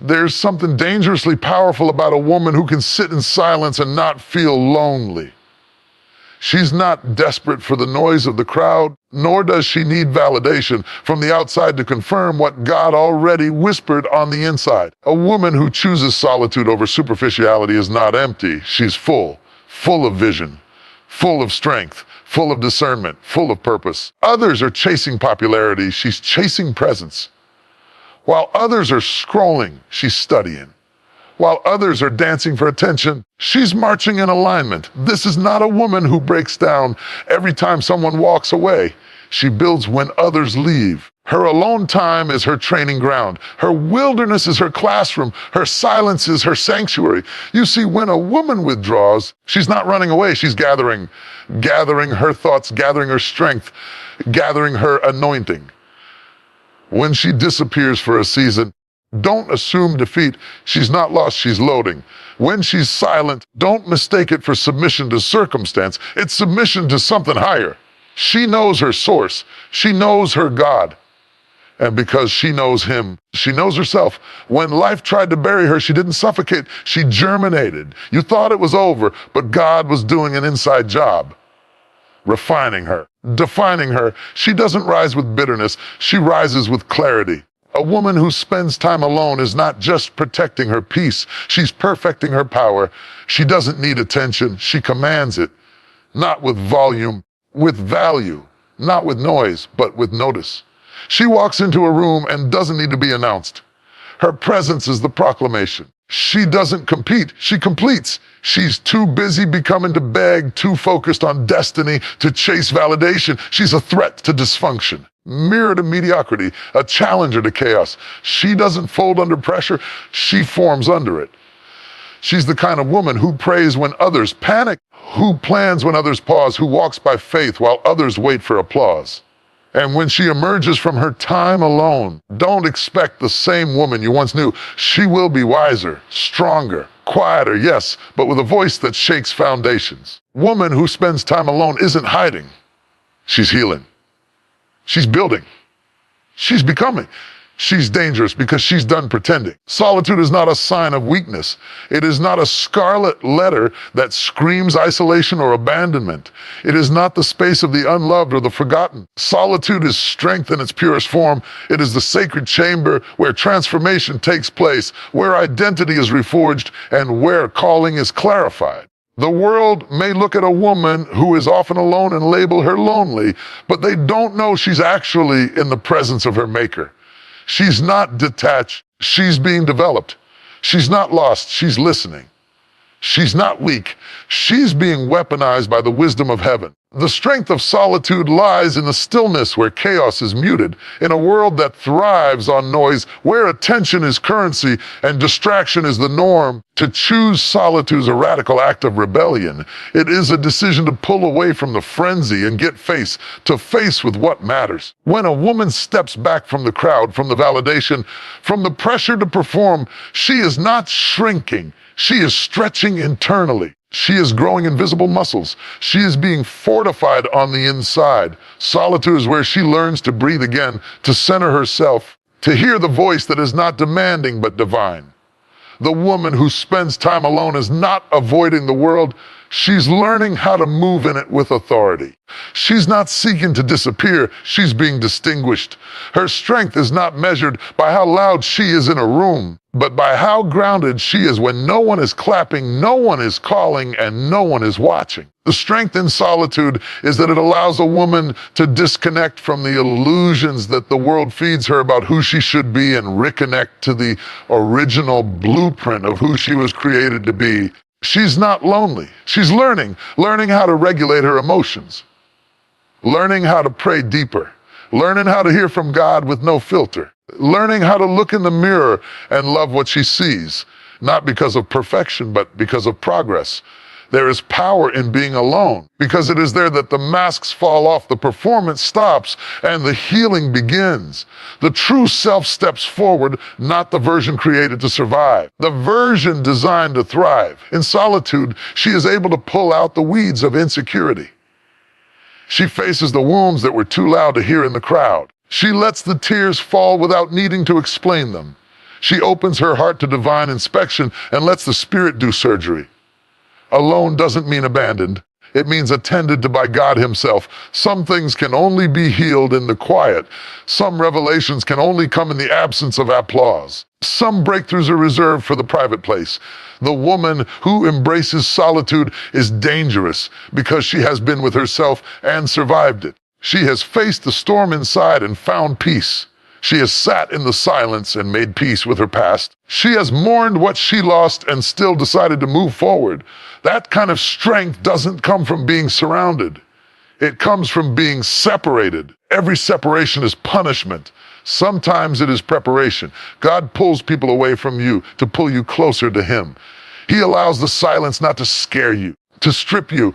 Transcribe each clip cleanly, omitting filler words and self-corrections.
There's something dangerously powerful about a woman who can sit in silence and not feel lonely. She's not desperate for the noise of the crowd, nor does she need validation from the outside to confirm what God already whispered on the inside. A woman who chooses solitude over superficiality is not empty. She's full of vision, full of strength, full of discernment, full of purpose. Others are chasing popularity. She's chasing presence. While others are scrolling, she's studying. While others are dancing for attention, she's marching in alignment. This is not a woman who breaks down every time someone walks away. She builds when others leave. Her alone time is her training ground. Her wilderness is her classroom. Her silence is her sanctuary. You see, when a woman withdraws, she's not running away. She's gathering her thoughts, gathering her strength, gathering her anointing. When she disappears for a season, don't assume defeat. She's not lost, she's loading. When she's silent, don't mistake it for submission to circumstance. It's submission to something higher. She knows her source. She knows her God. And because she knows him, she knows herself. When life tried to bury her, she didn't suffocate. She germinated. You thought it was over, but God was doing an inside job, refining her, defining her. She doesn't rise with bitterness. She rises with clarity. A woman who spends time alone is not just protecting her peace, she's perfecting her power. She doesn't need attention, she commands it. Not with volume, with value. Not with noise, but with notice. She walks into a room and doesn't need to be announced. Her presence is the proclamation. She doesn't compete, she completes. She's too busy becoming to beg, too focused on destiny to chase validation. She's a threat to dysfunction. Mirror to mediocrity, a challenger to chaos. She doesn't fold under pressure, she forms under it. She's the kind of woman who prays when others panic, who plans when others pause, who walks by faith while others wait for applause. And when she emerges from her time alone, don't expect the same woman you once knew. She will be wiser, stronger, quieter, yes, but with a voice that shakes foundations. Woman who spends time alone isn't hiding. She's healing. She's building. She's becoming. She's dangerous because she's done pretending. Solitude is not a sign of weakness. It is not a scarlet letter that screams isolation or abandonment. It is not the space of the unloved or the forgotten. Solitude is strength in its purest form. It is the sacred chamber where transformation takes place, where identity is reforged, and where calling is clarified. The world may look at a woman who is often alone and label her lonely, but they don't know she's actually in the presence of her maker. She's not detached, she's being developed. She's not lost, she's listening. She's not weak, she's being weaponized by the wisdom of heaven. The strength of solitude lies in the stillness where chaos is muted, in a world that thrives on noise, where attention is currency and distraction is the norm. To choose solitude is a radical act of rebellion. It is a decision to pull away from the frenzy and get face to face with what matters. When a woman steps back from the crowd, from the validation, from the pressure to perform, she is not shrinking. She is stretching internally. She is growing invisible muscles. She is being fortified on the inside. Solitude is where she learns to breathe again, to center herself, to hear the voice that is not demanding but divine. The woman who spends time alone is not avoiding the world. She's learning how to move in it with authority. She's not seeking to disappear. She's being distinguished. Her strength is not measured by how loud she is in a room, but by how grounded she is when no one is clapping, no one is calling, and no one is watching. The strength in solitude is that it allows a woman to disconnect from the illusions that the world feeds her about who she should be and reconnect to the original blueprint of who she was created to be. She's not lonely. She's learning how to regulate her emotions, learning how to pray deeper, learning how to hear from God with no filter, learning how to look in the mirror and love what she sees, not because of perfection, but because of progress. There is power in being alone, because it is there that the masks fall off, the performance stops, and the healing begins. The true self steps forward, not the version created to survive, the version designed to thrive. In solitude, she is able to pull out the weeds of insecurity. She faces the wounds that were too loud to hear in the crowd. She lets the tears fall without needing to explain them. She opens her heart to divine inspection and lets the Spirit do surgery. Alone doesn't mean abandoned. It means attended to by God Himself. Some things can only be healed in the quiet. Some revelations can only come in the absence of applause. Some breakthroughs are reserved for the private place. The woman who embraces solitude is dangerous because she has been with herself and survived it. She has faced the storm inside and found peace. She has sat in the silence and made peace with her past. She has mourned what she lost and still decided to move forward. That kind of strength doesn't come from being surrounded. It comes from being separated. Every separation is punishment. Sometimes it is preparation. God pulls people away from you to pull you closer to Him. He allows the silence not to scare you, to strip you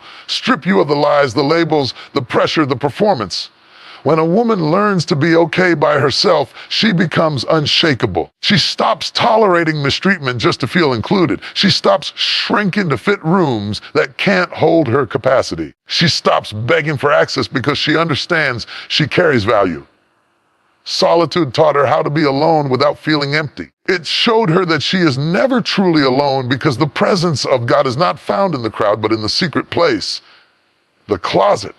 of the lies, the labels, the pressure, the performance. When a woman learns to be okay by herself, she becomes unshakable. She stops tolerating mistreatment just to feel included. She stops shrinking to fit rooms that can't hold her capacity. She stops begging for access because she understands she carries value. Solitude taught her how to be alone without feeling empty. It showed her that she is never truly alone because the presence of God is not found in the crowd, but in the secret place, the closet,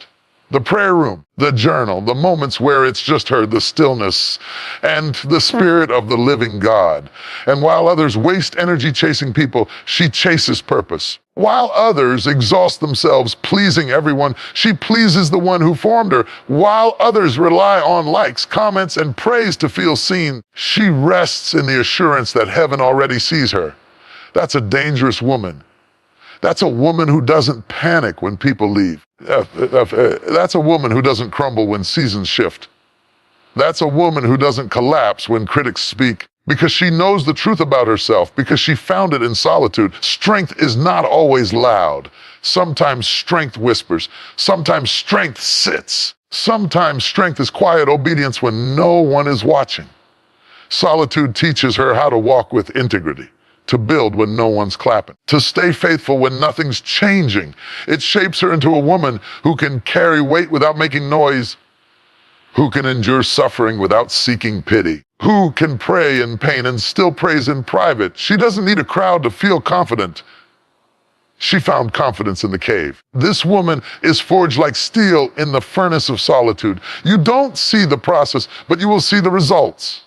the prayer room, the journal, the moments where it's just her, the stillness, and the Spirit of the living God. And while others waste energy chasing people, she chases purpose. While others exhaust themselves pleasing everyone, she pleases the one who formed her. While others rely on likes, comments, and praise to feel seen, she rests in the assurance that heaven already sees her. That's a dangerous woman. That's a woman who doesn't panic when people leave. That's a woman who doesn't crumble when seasons shift. That's a woman who doesn't collapse when critics speak, because she knows the truth about herself, because she found it in solitude. Strength is not always loud. Sometimes strength whispers. Sometimes strength sits. Sometimes strength is quiet obedience when no one is watching. Solitude teaches her how to walk with integrity, to build when no one's clapping, to stay faithful when nothing's changing. It shapes her into a woman who can carry weight without making noise, who can endure suffering without seeking pity, who can pray in pain and still praise in private. She doesn't need a crowd to feel confident. She found confidence in the cave. This woman is forged like steel in the furnace of solitude. You don't see the process, but you will see the results.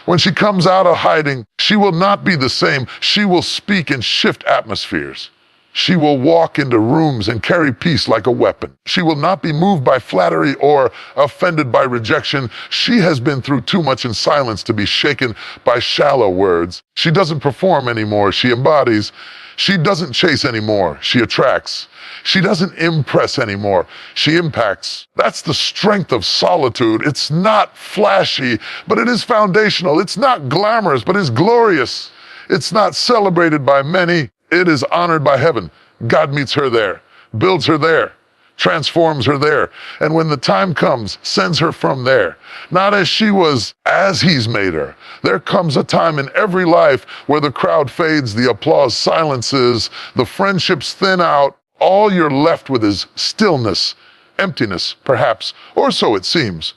When she comes out of hiding, she will not be the same. She will speak and shift atmospheres. She will walk into rooms and carry peace like a weapon. She will not be moved by flattery or offended by rejection. She has been through too much in silence to be shaken by shallow words. She doesn't perform anymore. She embodies. She doesn't chase anymore. She attracts. She doesn't impress anymore. She impacts. That's the strength of solitude. It's not flashy, but it is foundational. It's not glamorous, but it's glorious. It's not celebrated by many. It is honored by heaven. God meets her there, builds her there, transforms her there, and when the time comes, sends her from there. Not as she was, as He's made her. There comes a time in every life where the crowd fades, the applause silences, the friendships thin out. All you're left with is stillness, emptiness, perhaps, or so it seems.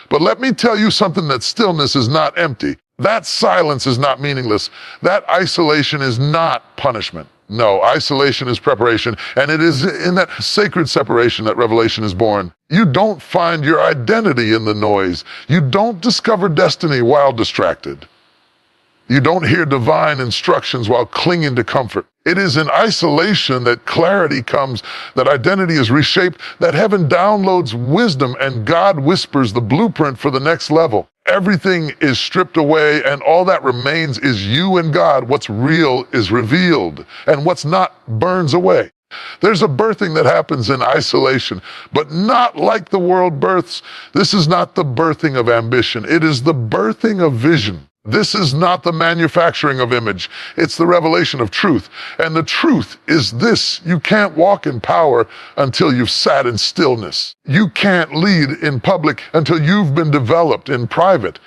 But let me tell you something, that stillness is not empty. That silence is not meaningless. That isolation is not punishment. No, isolation is preparation, and it is in that sacred separation that revelation is born. You don't find your identity in the noise. You don't discover destiny while distracted. You don't hear divine instructions while clinging to comfort. It is in isolation that clarity comes, that identity is reshaped, that heaven downloads wisdom and God whispers the blueprint for the next level. Everything is stripped away and all that remains is you and God. What's real is revealed and what's not burns away. There's a birthing that happens in isolation, but not like the world births. This is not the birthing of ambition. It is the birthing of vision. This is not the manufacturing of image. It's the revelation of truth. And the truth is this: you can't walk in power until you've sat in stillness. You can't lead in public until you've been developed in private.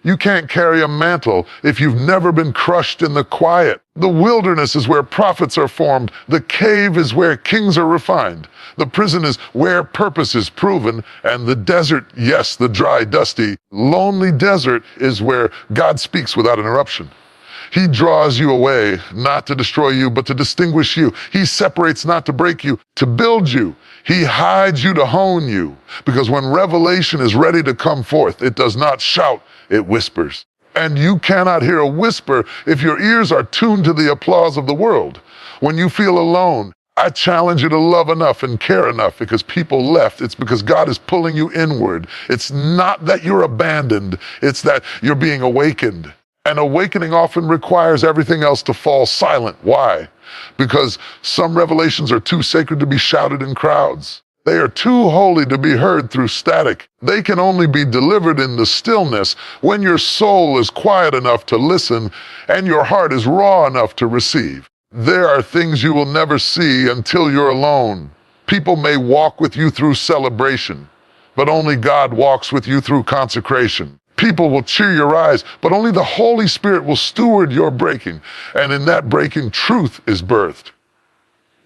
You can't carry a mantle if you've never been crushed in the quiet. The wilderness is where prophets are formed. The cave is where kings are refined. The prison is where purpose is proven. And the desert, yes, the dry, dusty, lonely desert is where God speaks without interruption. He draws you away, not to destroy you, but to distinguish you. He separates not to break you, to build you. He hides you to hone you. Because when revelation is ready to come forth, it does not shout, it whispers. And you cannot hear a whisper if your ears are tuned to the applause of the world. When you feel alone, I challenge you to love enough and care enough, because people left. It's because God is pulling you inward. It's not that you're abandoned. It's that you're being awakened. And awakening often requires everything else to fall silent. Why? Because some revelations are too sacred to be shouted in crowds. They are too holy to be heard through static. They can only be delivered in the stillness when your soul is quiet enough to listen and your heart is raw enough to receive. There are things you will never see until you're alone. People may walk with you through celebration, but only God walks with you through consecration. People will cheer your eyes, but only the Holy Spirit will steward your breaking. And in that breaking, truth is birthed.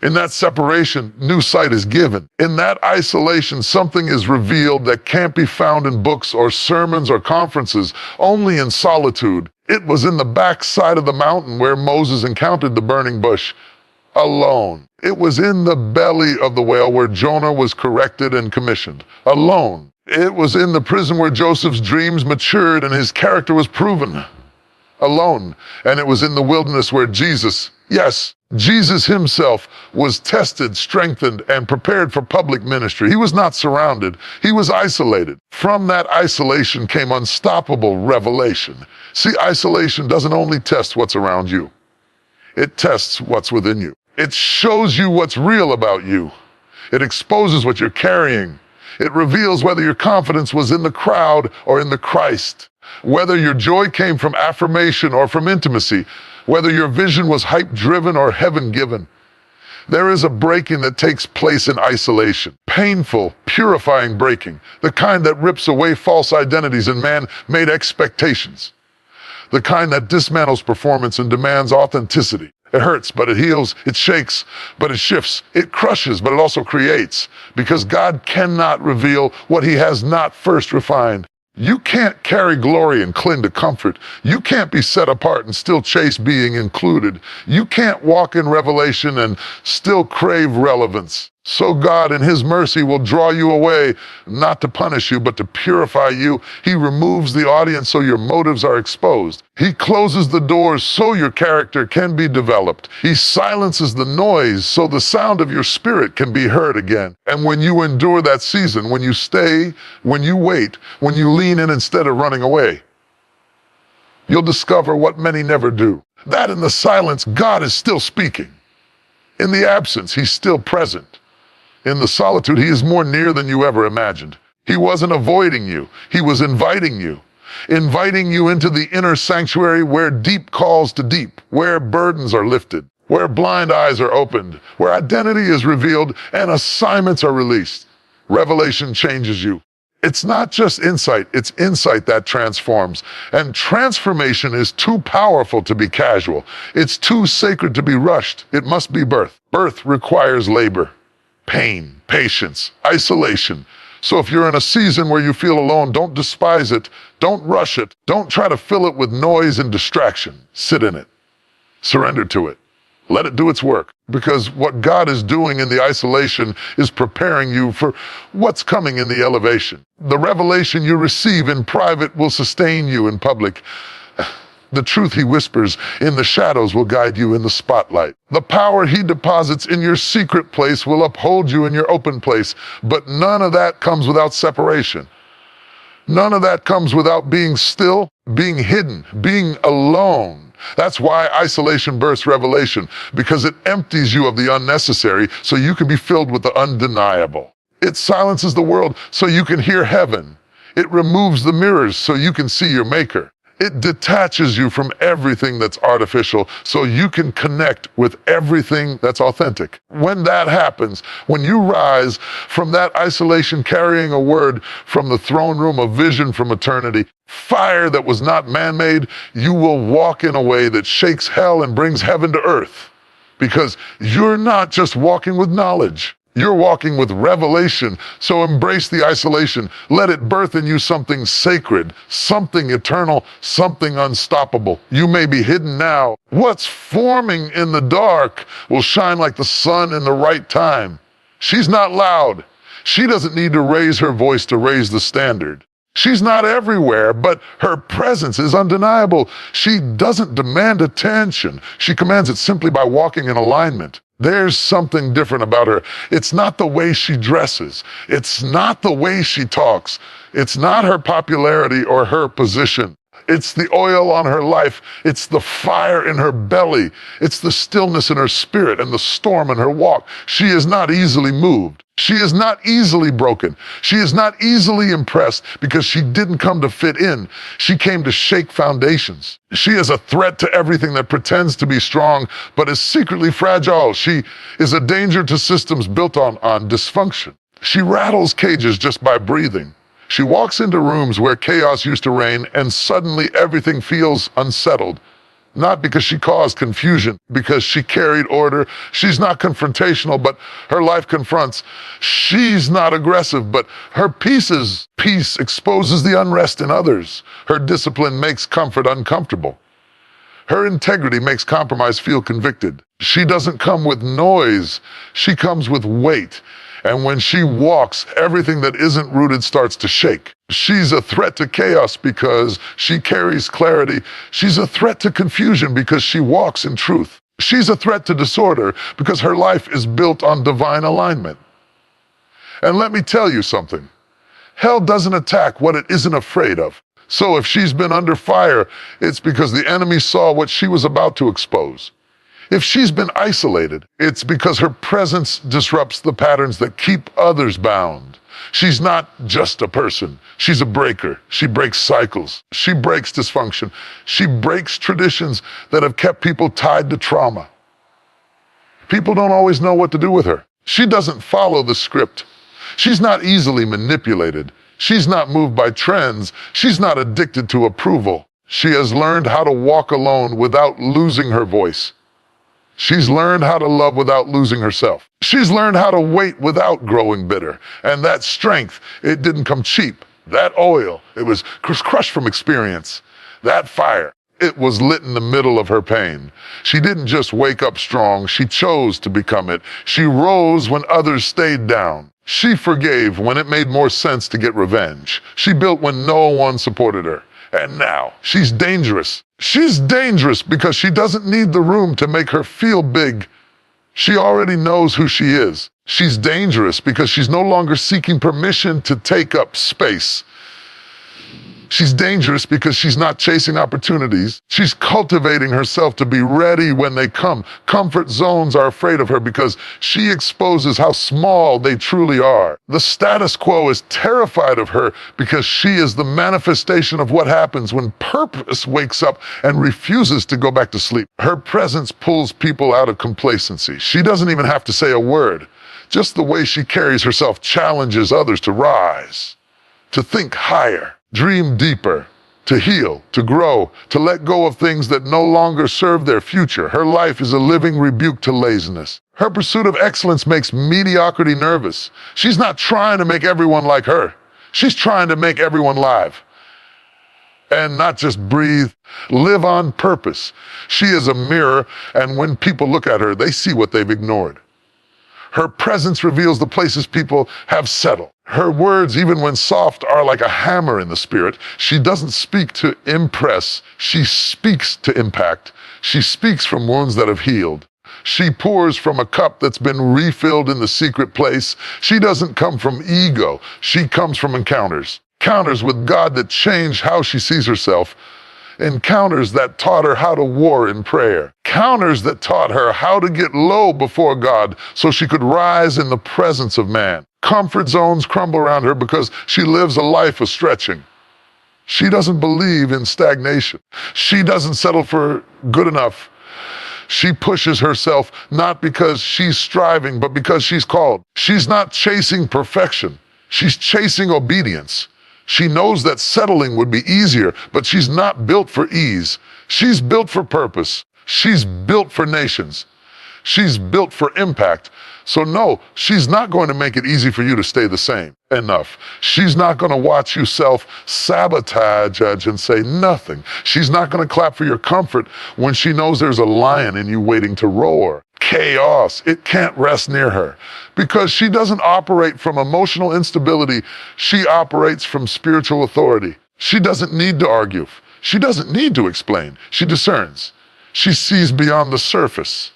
In that separation, new sight is given. In that isolation, something is revealed that can't be found in books or sermons or conferences, only in solitude. It was in the backside of the mountain where Moses encountered the burning bush, alone. It was in the belly of the whale where Jonah was corrected and commissioned, alone. It was in the prison where Joseph's dreams matured and his character was proven, alone. And it was in the wilderness where Jesus, yes, Jesus himself was tested, strengthened, and prepared for public ministry. He was not surrounded. He was isolated. From that isolation came unstoppable revelation. See, isolation doesn't only test what's around you. It tests what's within you. It shows you what's real about you. It exposes what you're carrying. It reveals whether your confidence was in the crowd or in the Christ, whether your joy came from affirmation or from intimacy, whether your vision was hype-driven or heaven-given. There is a breaking that takes place in isolation, painful, purifying breaking, the kind that rips away false identities and man-made expectations, the kind that dismantles performance and demands authenticity. It hurts, but it heals. It shakes, but it shifts. It crushes, but it also creates. Because God cannot reveal what he has not first refined. You can't carry glory and cling to comfort. You can't be set apart and still chase being included. You can't walk in revelation and still crave relevance. So God, in his mercy, will draw you away, not to punish you, but to purify you. He removes the audience so your motives are exposed. He closes the doors so your character can be developed. He silences the noise so the sound of your spirit can be heard again. And when you endure that season, when you stay, when you wait, when you lean in instead of running away, you'll discover what many never do. That in the silence, God is still speaking. In the absence, he's still present. In the solitude, he is more near than you ever imagined. He wasn't avoiding you. He was inviting you into the inner sanctuary where deep calls to deep, where burdens are lifted, where blind eyes are opened, where identity is revealed and assignments are released. Revelation changes you. It's not just insight, it's insight that transforms. And transformation is too powerful to be casual. It's too sacred to be rushed. It must be birth. Birth requires labor, pain, patience, isolation. So if you're in a season where you feel alone, don't despise it. Don't rush it. Don't try to fill it with noise and distraction. Sit in it. Surrender to it. Let it do its work. Because what God is doing in the isolation is preparing you for what's coming in the elevation. The revelation you receive in private will sustain you in public. The truth he whispers in the shadows will guide you in the spotlight. The power he deposits in your secret place will uphold you in your open place. But none of that comes without separation. None of that comes without being still, being hidden, being alone. That's why isolation births revelation, because it empties you of the unnecessary so you can be filled with the undeniable. It silences the world so you can hear heaven. It removes the mirrors so you can see your maker. It detaches you from everything that's artificial so you can connect with everything that's authentic. When that happens, when you rise from that isolation carrying a word from the throne room of vision from eternity, fire that was not man-made, you will walk in a way that shakes hell and brings heaven to earth. Because you're not just walking with knowledge. You're walking with revelation, so embrace the isolation. Let it birth in you something sacred, something eternal, something unstoppable. You may be hidden now. What's forming in the dark will shine like the sun in the right time. She's not loud. She doesn't need to raise her voice to raise the standard. She's not everywhere, but her presence is undeniable. She doesn't demand attention. She commands it simply by walking in alignment. There's something different about her. It's not the way she dresses. It's not the way she talks. It's not her popularity or her position. It's the oil on her life. It's the fire in her belly. It's the stillness in her spirit and the storm in her walk. She is not easily moved. She is not easily broken. She is not easily impressed because she didn't come to fit in. She came to shake foundations. She is a threat to everything that pretends to be strong but is secretly fragile. She is a danger to systems built on dysfunction. She rattles cages just by breathing. She walks into rooms where chaos used to reign and suddenly everything feels unsettled. Not because she caused confusion, because she carried order. She's not confrontational, but her life confronts. She's not aggressive, but her peace exposes the unrest in others. Her discipline makes comfort uncomfortable. Her integrity makes compromise feel convicted. She doesn't come with noise. She comes with weight. And when she walks, everything that isn't rooted starts to shake. She's a threat to chaos because she carries clarity. She's a threat to confusion because she walks in truth. She's a threat to disorder because her life is built on divine alignment. And let me tell you something. Hell doesn't attack what it isn't afraid of. So if she's been under fire, it's because the enemy saw what she was about to expose. If she's been isolated, it's because her presence disrupts the patterns that keep others bound. She's not just a person. She's a breaker. She breaks cycles. She breaks dysfunction. She breaks traditions that have kept people tied to trauma. People don't always know what to do with her. She doesn't follow the script. She's not easily manipulated. She's not moved by trends. She's not addicted to approval. She has learned how to walk alone without losing her voice. She's learned how to love without losing herself. She's learned how to wait without growing bitter. And that strength, it didn't come cheap. That oil, it was crushed from experience. That fire, it was lit in the middle of her pain. She didn't just wake up strong, she chose to become it. She rose when others stayed down. She forgave when it made more sense to get revenge. She built when no one supported her. And now, she's dangerous. She's dangerous because she doesn't need the room to make her feel big. She already knows who she is. She's dangerous because she's no longer seeking permission to take up space. She's dangerous because she's not chasing opportunities. She's cultivating herself to be ready when they come. Comfort zones are afraid of her because she exposes how small they truly are. The status quo is terrified of her because she is the manifestation of what happens when purpose wakes up and refuses to go back to sleep. Her presence pulls people out of complacency. She doesn't even have to say a word. Just the way she carries herself challenges others to rise, to think higher, dream deeper, to heal, to grow, to let go of things that no longer serve their future. Her life is a living rebuke to laziness. Her pursuit of excellence makes mediocrity nervous. She's not trying to make everyone like her. She's trying to make everyone live. And not just breathe, live on purpose. She is a mirror, and when people look at her, they see what they've ignored. Her presence reveals the places people have settled. Her words, even when soft, are like a hammer in the spirit. She doesn't speak to impress. She speaks to impact. She speaks from wounds that have healed. She pours from a cup that's been refilled in the secret place. She doesn't come from ego. She comes from encounters. Encounters with God that changed how she sees herself. Encounters that taught her how to war in prayer. Encounters that taught her how to get low before God so she could rise in the presence of man. Comfort zones crumble around her because she lives a life of stretching. She doesn't believe in stagnation. She doesn't settle for good enough. She pushes herself not because she's striving, but because she's called. She's not chasing perfection. She's chasing obedience. She knows that settling would be easier, but she's not built for ease. She's built for purpose. She's built for nations. She's built for impact. So no, she's not going to make it easy for you to stay the same. Enough. She's not going to watch you self-sabotage and say nothing. She's not going to clap for your comfort when she knows there's a lion in you waiting to roar. Chaos, it can't rest near her. Because she doesn't operate from emotional instability, she operates from spiritual authority. She doesn't need to argue. She doesn't need to explain. She discerns. She sees beyond the surface.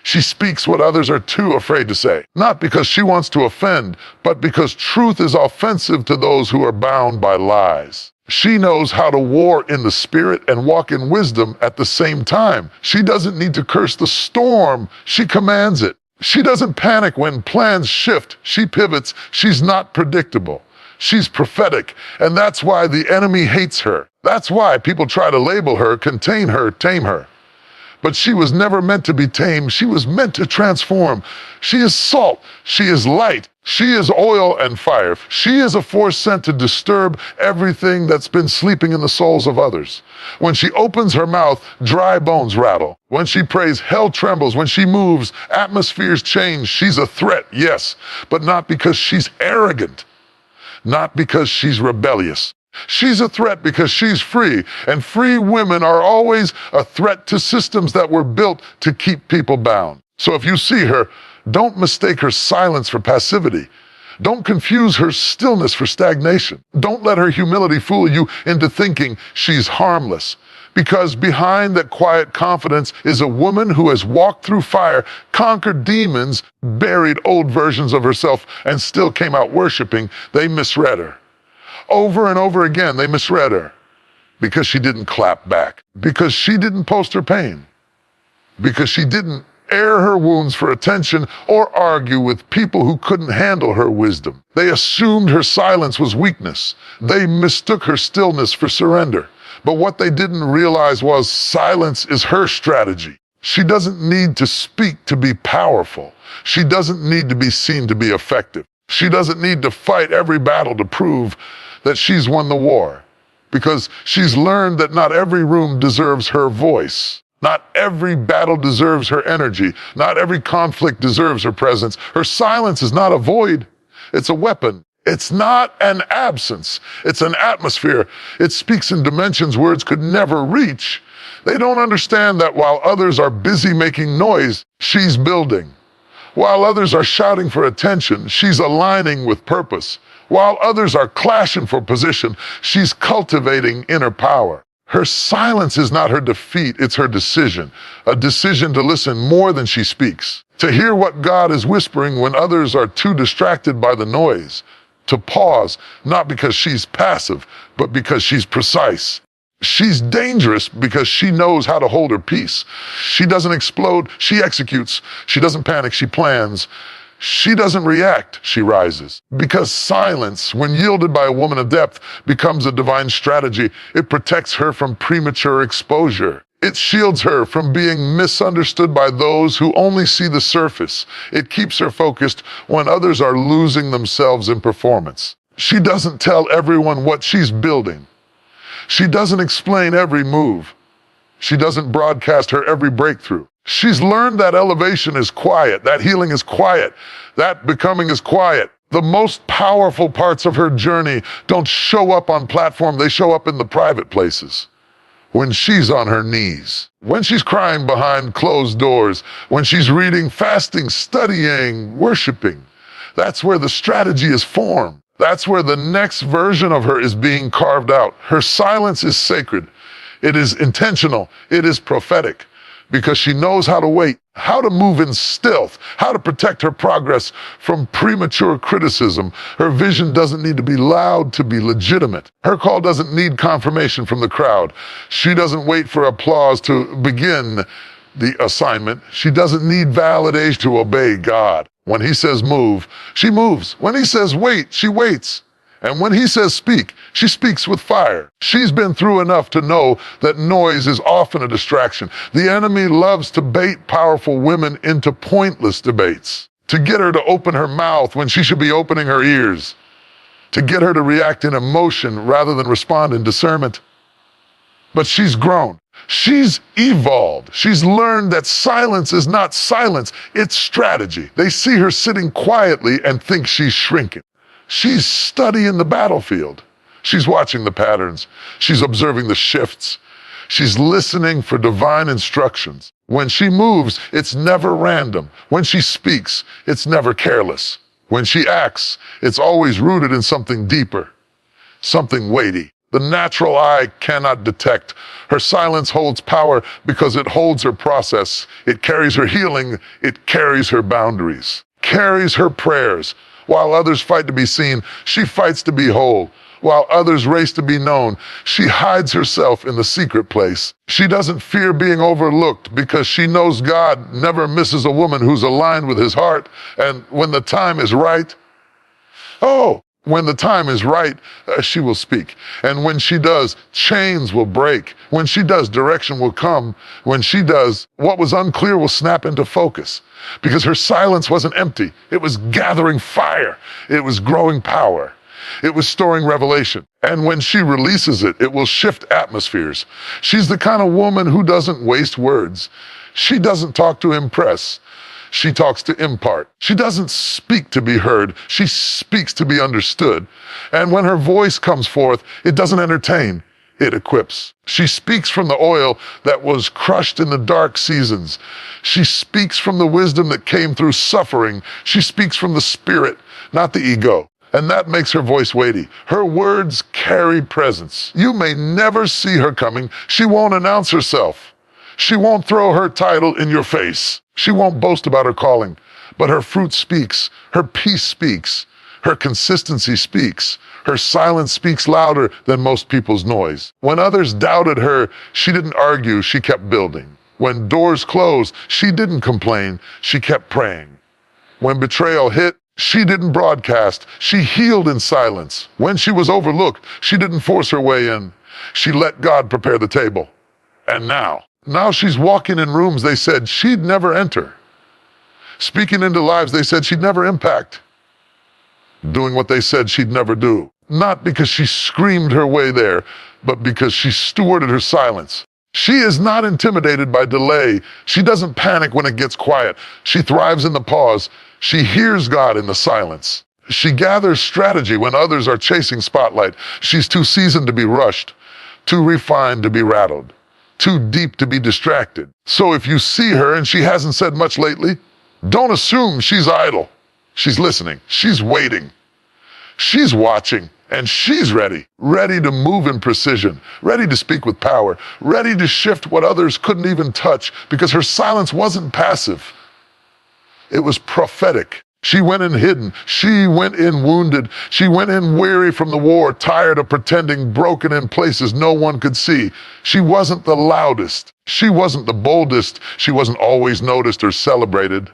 She speaks what others are too afraid to say, not because she wants to offend, but because truth is offensive to those who are bound by lies. She knows how to war in the spirit and walk in wisdom at the same time. She doesn't need to curse the storm. She commands it. She doesn't panic when plans shift. She pivots. She's not predictable. She's prophetic, and that's why the enemy hates her. That's why people try to label her, contain her, tame her. But she was never meant to be tamed. She was meant to transform. She is salt. She is light. She is oil and fire. She is a force sent to disturb everything that's been sleeping in the souls of others. When she opens her mouth, dry bones rattle. When she prays, hell trembles. When she moves, atmospheres change. She's a threat, yes, but not because she's arrogant, not because she's rebellious. She's a threat because she's free, and free women are always a threat to systems that were built to keep people bound. So if you see her, don't mistake her silence for passivity. Don't confuse her stillness for stagnation. Don't let her humility fool you into thinking she's harmless. Because behind that quiet confidence is a woman who has walked through fire, conquered demons, buried old versions of herself, and still came out worshiping. They misread her. Over and over again, they misread her because she didn't clap back, because she didn't post her pain, because she didn't air her wounds for attention or argue with people who couldn't handle her wisdom. They assumed her silence was weakness. They mistook her stillness for surrender. But what they didn't realize was silence is her strategy. She doesn't need to speak to be powerful. She doesn't need to be seen to be effective. She doesn't need to fight every battle to prove that she's won the war, because she's learned that not every room deserves her voice. Not every battle deserves her energy. Not every conflict deserves her presence. Her silence is not a void. It's a weapon. It's not an absence. It's an atmosphere. It speaks in dimensions words could never reach. They don't understand that while others are busy making noise, she's building. While others are shouting for attention, she's aligning with purpose. While others are clashing for position, she's cultivating inner power. Her silence is not her defeat, it's her decision. A decision to listen more than she speaks. To hear what God is whispering when others are too distracted by the noise. To pause, not because she's passive, but because she's precise. She's dangerous because she knows how to hold her peace. She doesn't explode, she executes. She doesn't panic, she plans. She doesn't react, she rises. Because silence, when yielded by a woman of depth, becomes a divine strategy. It protects her from premature exposure. It shields her from being misunderstood by those who only see the surface. It keeps her focused when others are losing themselves in performance. She doesn't tell everyone what she's building. She doesn't explain every move. She doesn't broadcast her every breakthrough. She's learned that elevation is quiet, that healing is quiet, that becoming is quiet. The most powerful parts of her journey don't show up on platform, they show up in the private places. When she's on her knees, when she's crying behind closed doors, when she's reading, fasting, studying, worshiping. That's where the strategy is formed. That's where the next version of her is being carved out. Her silence is sacred. It is intentional. It is prophetic. Because she knows how to wait, how to move in stealth, how to protect her progress from premature criticism. Her vision doesn't need to be loud to be legitimate. Her call doesn't need confirmation from the crowd. She doesn't wait for applause to begin the assignment. She doesn't need validation to obey God. When he says move, she moves. When he says wait, she waits. And when he says speak, she speaks with fire. She's been through enough to know that noise is often a distraction. The enemy loves to bait powerful women into pointless debates, to get her to open her mouth when she should be opening her ears, to get her to react in emotion rather than respond in discernment. But she's grown. She's evolved. She's learned that silence is not silence, it's strategy. They see her sitting quietly and think she's shrinking. She's studying the battlefield. She's watching the patterns. She's observing the shifts. She's listening for divine instructions. When she moves, it's never random. When she speaks, it's never careless. When she acts, it's always rooted in something deeper, something weighty. The natural eye cannot detect. Her silence holds power because it holds her process. It carries her healing. It carries her boundaries, carries her prayers. While others fight to be seen, she fights to be whole. While others race to be known, she hides herself in the secret place. She doesn't fear being overlooked because she knows God never misses a woman who's aligned with his heart. And when the time is right, when the time is right, she will speak. And when she does, chains will break. When she does, direction will come. When she does, what was unclear will snap into focus. Because her silence wasn't empty. It was gathering fire. It was growing power. It was storing revelation. And when she releases it, it will shift atmospheres. She's the kind of woman who doesn't waste words. She doesn't talk to impress. She talks to impart. She doesn't speak to be heard. She speaks to be understood. And when her voice comes forth, it doesn't entertain. It equips. She speaks from the oil that was crushed in the dark seasons. She speaks from the wisdom that came through suffering. She speaks from the spirit, not the ego. And that makes her voice weighty. Her words carry presence. You may never see her coming. She won't announce herself. She won't throw her title in your face. She won't boast about her calling. But her fruit speaks. Her peace speaks. Her consistency speaks. Her silence speaks louder than most people's noise. When others doubted her, she didn't argue, she kept building. When doors closed, she didn't complain, she kept praying. When betrayal hit, she didn't broadcast, she healed in silence. When she was overlooked, she didn't force her way in. She let God prepare the table. And now she's walking in rooms they said she'd never enter. Speaking into lives they said she'd never impact. Doing what they said she'd never do. Not because she screamed her way there, but because she stewarded her silence. She is not intimidated by delay. She doesn't panic when it gets quiet. She thrives in the pause. She hears God in the silence. She gathers strategy when others are chasing spotlight. She's too seasoned to be rushed, too refined to be rattled, too deep to be distracted. So if you see her and she hasn't said much lately, don't assume she's idle. She's listening. She's waiting. She's watching. And she's ready to move in precision, ready to speak with power, ready to shift what others couldn't even touch, because her silence wasn't passive. It was prophetic. She went in hidden. She went in wounded. She went in weary from the war, tired of pretending, broken in places no one could see. She wasn't the loudest. She wasn't the boldest. She wasn't always noticed or celebrated.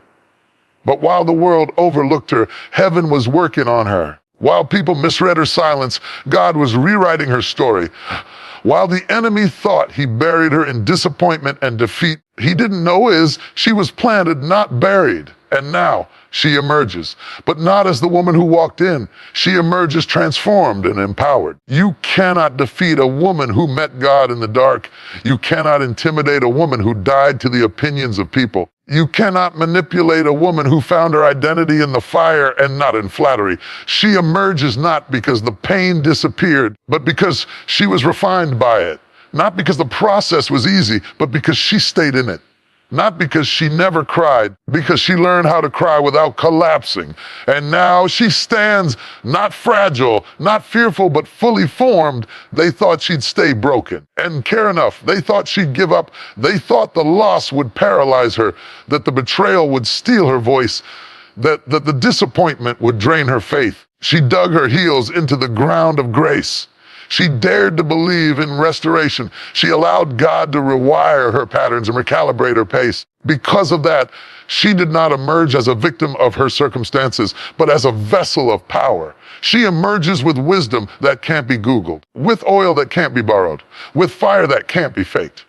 But while the world overlooked her, heaven was working on her. While people misread her silence, God was rewriting her story. While the enemy thought he buried her in disappointment and defeat, he didn't know she was planted, not buried. And now she emerges, but not as the woman who walked in. She emerges transformed and empowered. You cannot defeat a woman who met God in the dark. You cannot intimidate a woman who died to the opinions of people. You cannot manipulate a woman who found her identity in the fire and not in flattery. She emerges not because the pain disappeared, but because she was refined by it. Not because the process was easy, but because she stayed in it. Not because she never cried, because she learned how to cry without collapsing. And now she stands not fragile, not fearful, but fully formed. They thought she'd stay broken and care enough. They thought she'd give up. They thought the loss would paralyze her, that the betrayal would steal her voice, that the disappointment would drain her faith. She dug her heels into the ground of grace. She dared to believe in restoration. She allowed God to rewire her patterns and recalibrate her pace. Because of that, she did not emerge as a victim of her circumstances, but as a vessel of power. She emerges with wisdom that can't be Googled, with oil that can't be borrowed, with fire that can't be faked.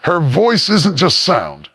Her voice isn't just sound,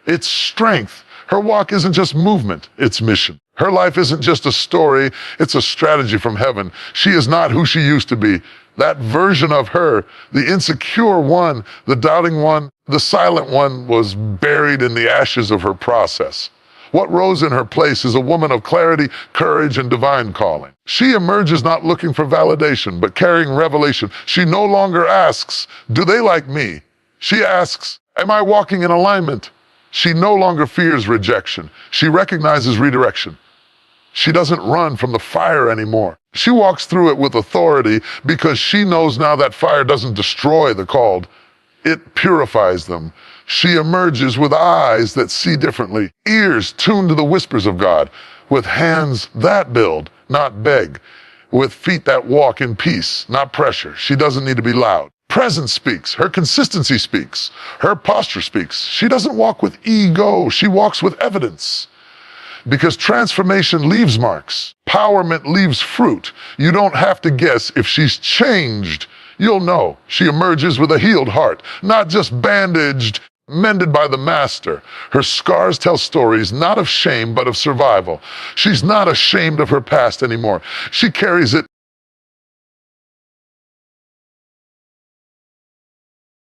it's strength. Her walk isn't just movement, it's mission. Her life isn't just a story, it's a strategy from heaven. She is not who she used to be. That version of her, the insecure one, the doubting one, the silent one, was buried in the ashes of her process. What rose in her place is a woman of clarity, courage, and divine calling. She emerges not looking for validation, but carrying revelation. She no longer asks, "Do they like me?" She asks, "Am I walking in alignment?" She no longer fears rejection. She recognizes redirection. She doesn't run from the fire anymore. She walks through it with authority because she knows now that fire doesn't destroy the called, it purifies them. She emerges with eyes that see differently, ears tuned to the whispers of God, with hands that build, not beg, with feet that walk in peace, not pressure. She doesn't need to be loud. Presence speaks. Her consistency speaks. Her posture speaks. She doesn't walk with ego. She walks with evidence. Because transformation leaves marks. Empowerment leaves fruit. You don't have to guess if she's changed. You'll know. She emerges with a healed heart, not just bandaged, mended by the master. Her scars tell stories not of shame, but of survival. She's not ashamed of her past anymore. She carries it